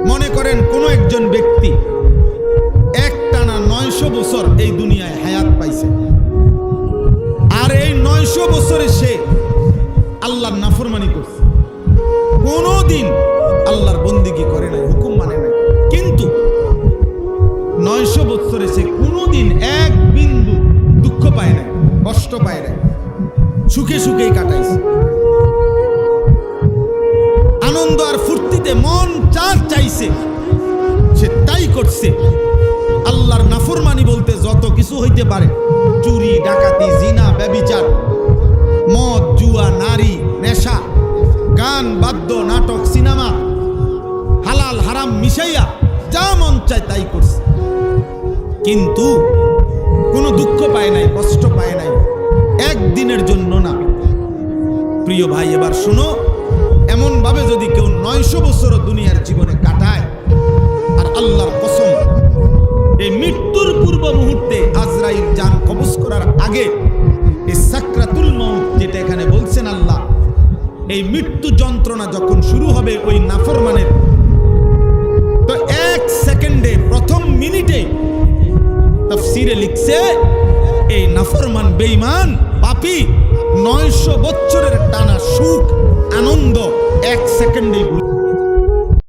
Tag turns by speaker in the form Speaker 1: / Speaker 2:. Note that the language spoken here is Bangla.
Speaker 1: মনে করেন কোন একজন ব্যক্তি একটানা 900 বছর এই দুনিয়ায় হায়াত পাইছে, আর এই 900 বছরে সে আল্লাহর নাফরমানি করছে, কোনদিন আল্লাহর বন্দেগী করে নাই, হুকুম মানে নাই, কিন্তু 900 বছরে সে কোনদিন এক বিন্দু দুঃখ পায় নাই, কষ্ট পায় নাই, সুখে সুখেই কাটাইছে। আনন্দ আর ফুর্তিতে মন চার চাইছে সে তাই করছে। আল্লাহর নাফরমানি বলতে যত কিছু হইতে পারে, চুরি, ডাকাতি, জিনা, ব্যভিচার, মদ, জুয়া, নারী, নেশা, গান, বাদ্য, নাটক, সিনেমা, হালাল হারাম মিশাইয়া যা মন চায় তাই করছে, কিন্তু কোনো দুঃখ পায় নাই, কষ্ট পায় নাই, একদিনের জন্য না। প্রিয় ভাই, এবার শোনো, এমন ভাবে যদি কেউ 900 বছর দুনিয়ার জীবনে কাটায়, আর আল্লাহর কসম এই মৃত্যুর পূর্ব মুহূর্তে আজরাইল জান কবজ করার আগে এই সাকরাতুল মউত যেটা এখানে বলছেন আল্লাহ, এই মৃত্যু যন্ত্রণা যখন শুরু হবে ওই নাফরমানের, তো 1 সেকেন্ডে, প্রথম মিনিটে তাফসীরে লিখছে এই নাফরমান, বেঈমান, পাপী 900 বছরের টানা সুখ আনন্দ 1 সেকেন্ডে